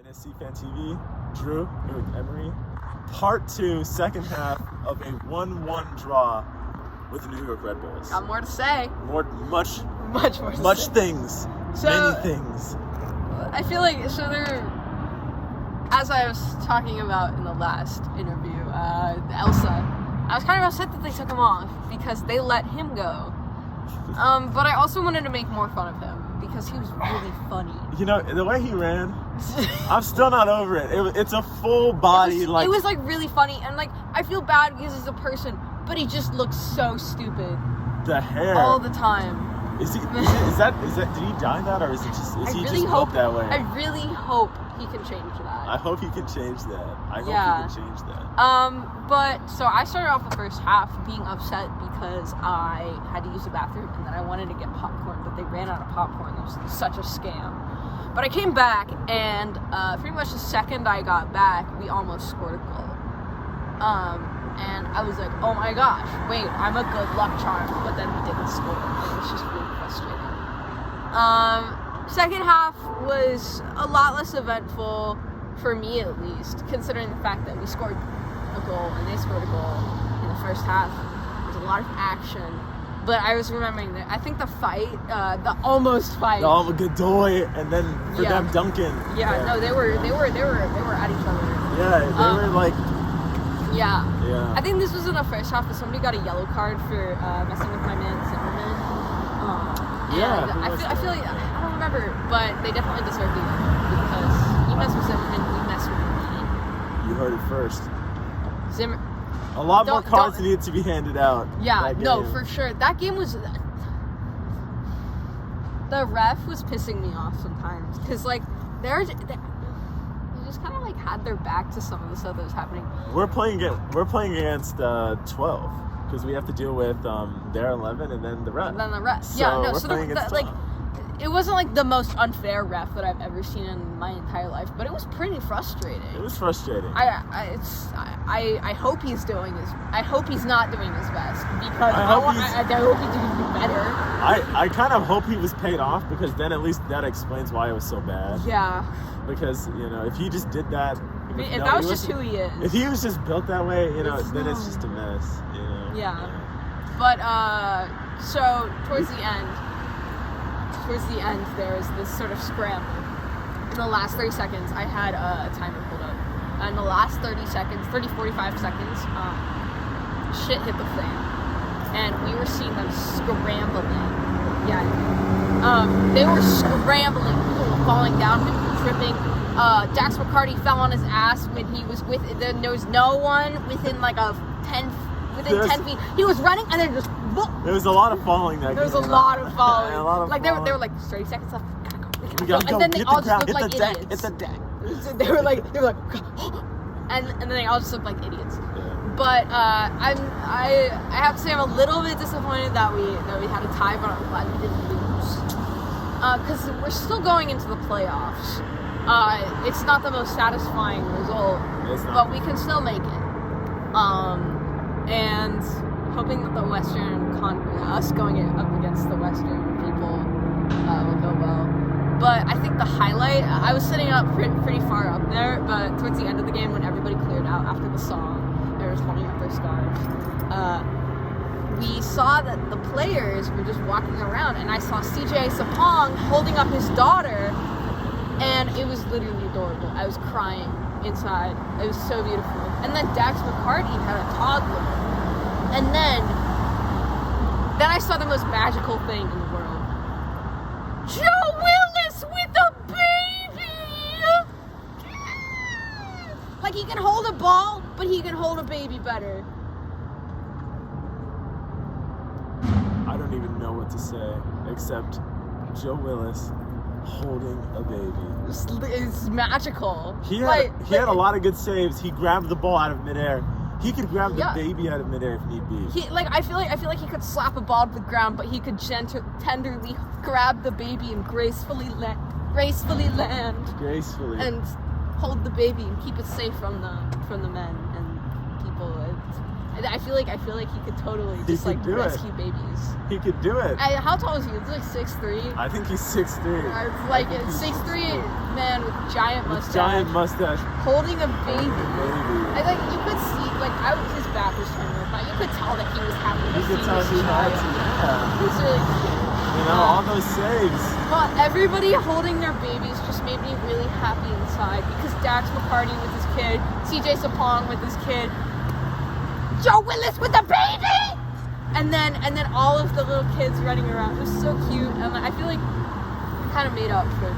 NSC Fan TV, Drew, here with Emery. Part 2, second half of a 1-1 draw with the New York Red Bulls. Got more to say. Much more to say. Things. Many things. I feel like, as I was talking about in the last interview, Elsa, I was kind of upset that they took him off because they let him go. But I also wanted to make more fun of him because he was really funny. You know, the way he ran, I'm still not over it. It's a full body, it was like really funny, and like I feel bad because he's a person, but he just looks so stupid. The hair all the time. Is that did he dye that, or is he just built that way? I really hope he can change that. I hope he can change that. I hope he can change that. But so I started off the first half being upset because I had to use the bathroom and then I wanted to get popcorn, but they ran out of popcorn. It was such a scam. But I came back, and pretty much the second I got back, we almost scored a goal. And I was like, oh my gosh, wait, I'm a good luck charm. But then we didn't score. It was just really frustrating. Second half was a lot less eventful, for me at least, considering the fact that we scored a goal and they scored a goal in the first half. There was a lot of action. But I was remembering that I think the fight, the almost fight. The Godoy, and then for them Duncan. Yeah, no, they were at each other. Yeah, they were like. Yeah. Yeah. I think this was in the first half, but somebody got a yellow card for messing with my man Zimmerman. I feel like I don't remember, but they definitely deserved it because he messed with Zimmerman, we messed with me. You heard it first. A lot more cards needed to be handed out. Yeah, no, for sure. That game was. The ref was pissing me off sometimes because like they just kind of like had their back to some of the stuff that was happening. We're playing against 12 because we have to deal with their 11 and then the rest. It wasn't like the most unfair ref that I've ever seen in my entire life, but it was pretty frustrating. It was frustrating. I hope he's doing his. I hope he's not doing his best because I hope he's doing better. I kind of hope he was paid off because then at least that explains why it was so bad. Yeah. Because if he just did that. If that was just who he is. If he was just built that way, then it's just a mess. Yeah. But so towards the end, there was this sort of scramble. In the last 30 seconds, I had a timer pulled up. In the last 45 seconds, shit hit the fan. And we were seeing them scrambling. Yeah. They were scrambling. People were falling down, people were tripping. Dax McCarty fell on his ass when he was there was no one within like 10 feet. He was running and then just whoop. There was a lot of falling that There was a lot of falling. They were like 30 seconds left. We gotta go. And then they all just looked like idiots. idiots. Hit the deck. They were like, and then they all just looked like idiots. Yeah. But I have to say I'm a little bit disappointed that we had a tie, but I'm glad we didn't lose. Because we're still going into the playoffs. It's not the most satisfying result, but we can still make it. And hoping that the us going up against the Western people will go well. But I think the highlight, I was sitting up pretty far up there, but towards the end of the game when everybody cleared out after the song, they were holding up their scarves. We saw that the players were just walking around, and I saw CJ Sapong holding up his daughter, and it was literally adorable. I was crying inside. It was so beautiful. And then Dax McCarty had a toddler. And then I saw the most magical thing in the world. Joe Willis with a baby! Like he can hold a ball, but he can hold a baby better. I don't even know what to say except Joe Willis holding a baby. It's magical. He had a lot of good saves. He grabbed the ball out of midair. He could grab the baby out of midair if need be. I feel like he could slap a ball to the ground, but he could tenderly grab the baby and gracefully land and hold the baby and keep it safe from the men and people. I feel like he could totally He just could like do it. rescue babies. He could do it. How tall is he? He's like 6'3". I think he's 6'3". It's like a 6'3" man with giant mustache. Giant mustache. Holding a baby. Baby. I like you could see his back was turned over, but you could tell that he was happy to You see could tell his he had child. to. Yeah. He's really cute. You know, all those saves. Well, everybody holding their babies just made me really happy inside because Dax McCarty with his kid, CJ Sapong with his kid, Joe Willis with the baby, and then all of the little kids running around. It was so cute, and I feel like we kind of made up for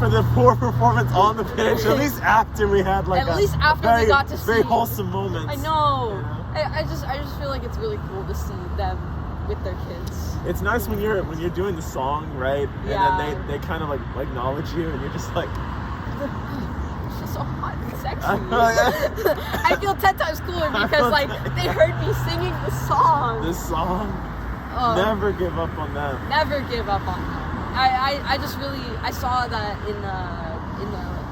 the poor performance on the pitch. At least after we had at least after we got to see very wholesome moments. I know. You know? I just feel like it's really cool to see them with their kids. It's nice when you're doing the song, right? Yeah. And then they kind of like acknowledge you, and you're just like, It's just so hot and sexy. I feel 10 times cooler because like they heard me singing the song. this song. Never give up on them. Never give up on them. I just really I saw that in the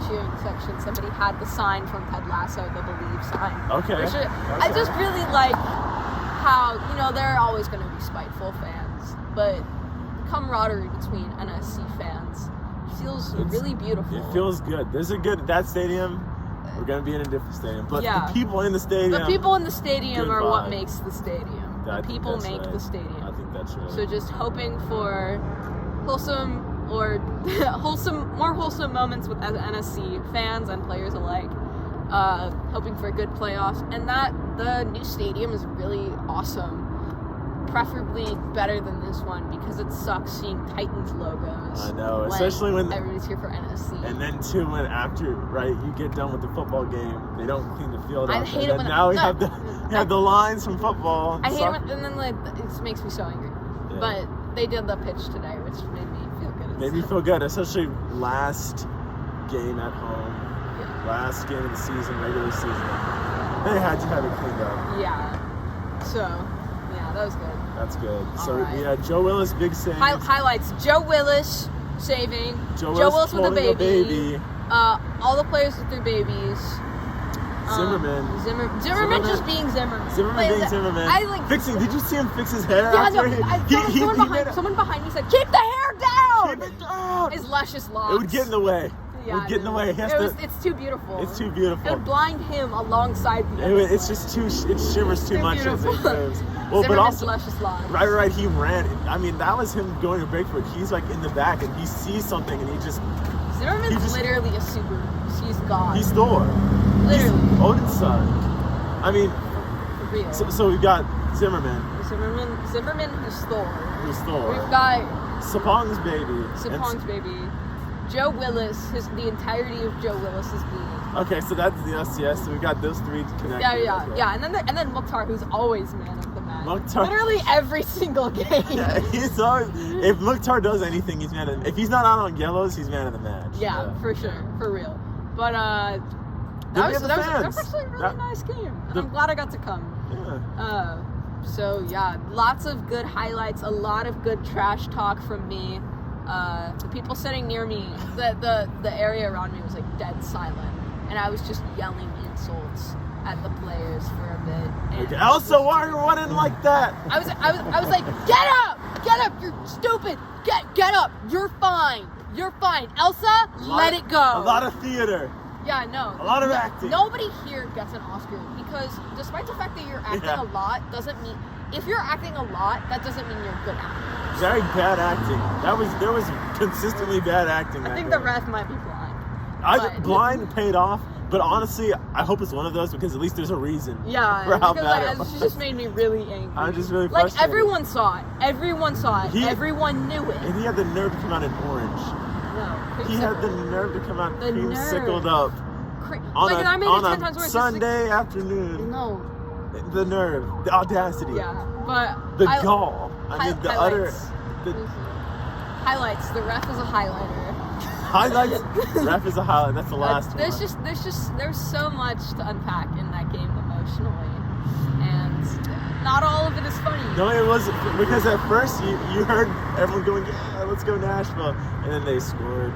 cheering section somebody had the sign from Ted Lasso, the Believe sign. Okay. I just really like how, there are always going to be spiteful fans, but camaraderie between NSC fans feels really beautiful. It feels good. That stadium, we're going to be in a different stadium, but Yeah. the people in the stadium. The people in the stadium good are what vibe. makes the stadium. I The think people that's make right. the stadium. I think that's right. So just hoping for wholesome or more wholesome moments with NSC fans and players alike. Hoping for good playoffs, and that the new stadium is really awesome. Preferably better than this one because it sucks seeing Titans logos. I know, especially when everybody's here for NSC. And then too, when after you get done with the football game, they don't clean the field up. I hate it when now we have the lines from football. I hate it when, and then it makes me so angry. Yeah. But they did the pitch today, which made me feel good. Made me feel good, especially last game at home, last game of the season, regular season. They had to have it cleaned up. Yeah. So, yeah, that was good. That's good. So right. yeah, Joe Willis, big save. Highlights: Joe Willis saving. Joe Willis with a holding baby. All the players with their babies. Zimmerman just being Zimmerman. Zimmerman. I like fixing. Did you see him fix his hair? Yeah, after no. Someone behind me said, "Keep the hair down." Keep it down. His luscious locks. It would get in the way. Yeah, it would get in the way. It's too beautiful. It's too beautiful. It would blind him alongside the It's just too. It shimmers too much as it moves. Well, Zimmerman's but also, luscious locks. right. He ran. I mean, that was him going to break for it. He's like in the back, and he sees something, and he just. Zimmerman's literally a super. He's God. He's Thor. Literally. He's Odin's son. I mean, for real. So we've got Zimmerman. Zimmerman is Thor. Who's Thor? We've got Sapong's baby. Sapong's baby. Joe Willis. The entirety of Joe Willis's being. Okay, so that's the SCS. So we've got those three connected. Yeah. And then Mukhtar, who's always man of the match. Mukhtar. Literally every single game. Yeah, he's always. If Mukhtar does anything, he's man of. If he's not out on yellows, he's man of the match. Yeah, for sure, for real. But that was actually a really nice game. And I'm glad I got to come. Yeah. So yeah, lots of good highlights, a lot of good trash talk from me. The people sitting near me, the area around me was like dead silent, and I was just yelling insults at the players for a bit. And Okay. Elsa, why are you running like that? I was like, get up, you're stupid, get up, you're fine, Elsa, let it go. A lot of theater. Yeah, no. A lot of acting. Nobody here gets an Oscar because despite the fact that you're acting a lot doesn't mean if you're acting a lot, that doesn't mean you're a good actor. Very bad acting. There was consistently bad acting. I think the ref might be blind. Blind paid off, but honestly, I hope it's one of those because at least there's a reason. Yeah, for how because bad it was. She just made me really angry. I'm just really like frustrated. everyone saw it. Everyone knew it. And he had the nerve to come out in orange. No, He had the nerve to come out The creamsicled up on on a Sunday afternoon. No. The nerve, the audacity. Yeah, but the gall. I mean, the highlights. utter. Highlights. The ref is a highlighter. Highlights. Ref is a highlight. That's the last one. There's so much to unpack in that game emotionally, and not all of it is funny. No, it wasn't, because at first you heard everyone going, yeah, let's go Nashville, and then they scored.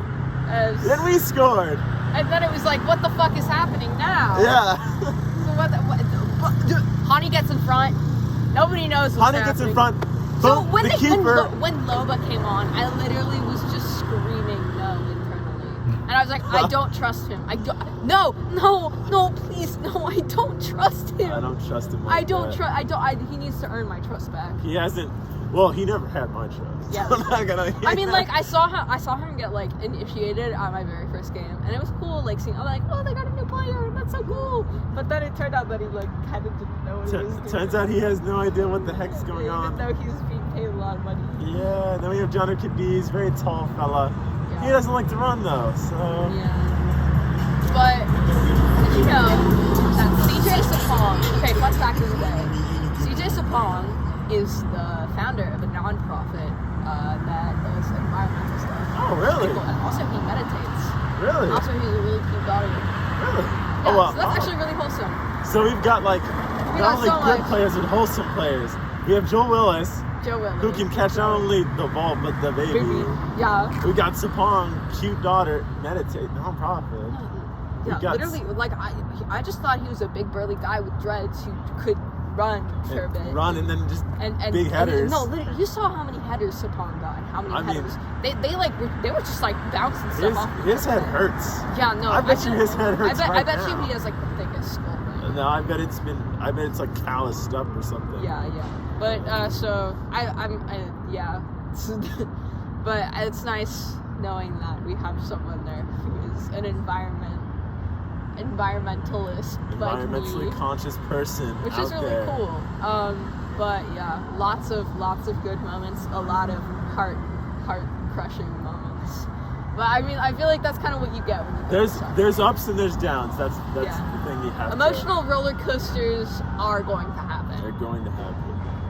Then we scored. And then it was like, what the fuck is happening now? Yeah. So what Hani gets in front. Nobody knows what's Hani gets in happening. front. So Boom, when the keeper. when Loba came on, I literally was just screaming no internally, and I was like, I don't trust him. No, please, no, I don't trust him. I don't trust him. I don't trust. He needs to earn my trust back. He hasn't. Well, he never had my trust. Yeah. I'm not gonna. I mean, like I saw him get like initiated at my very first game, and it was cool. Like seeing, I'm like, oh, they got a new player. That's so cool. But then it turned out that he like kind of didn't know what he was doing. Turns out he has no idea what the heck's going on. Even though he was being paid a lot of money. Yeah. Then we have John Cadiz, very tall fella. Yeah. He doesn't like to run though, so. Yeah. But did you know that CJ Sapong? Okay, fun fact of the day. CJ Sapong is the founder of a non-profit that does environmental stuff. Oh, really? Cool. And also he meditates. Really? Also he's a really cute daughter. Really? Yeah, Oh, wow. so that's actually really wholesome. So we've got like not only so good much. players but wholesome players. We have Joel Willis, Joe Willis. who can catch not only the ball but the baby. Yeah. We got Sapong, cute daughter, meditate, non-profit. We Yeah, got literally, like I just thought he was a big burly guy with dreads who could run for a bit. Run and then just and big headers. No, literally, you saw how many headers Sapong got and how many headers. They were just like bouncing stuff off. His head hurts. Yeah, no. I bet you his head hurts I bet now. you he has like the thickest skull. Right? No, I bet it's like calloused up or something. Yeah. But so yeah. But it's nice knowing that we have someone there who is an environmentalist, Environmentally like me, conscious person, which out is really there. cool. But yeah, lots of good moments, a lot of heart crushing moments. But I mean, I feel like that's kind of what you get when you play this stuff. There's ups and there's downs. That's Yeah. the thing you have. Emotional roller coasters are going to happen. They're going to happen.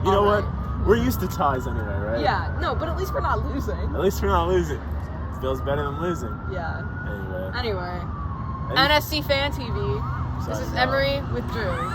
You know what? We're used to ties anyway, right? Yeah, no, but at least we're not losing. At least we're not losing. It feels better than losing. Yeah. Anyway. NSC Fan TV. This is Emery with Drew.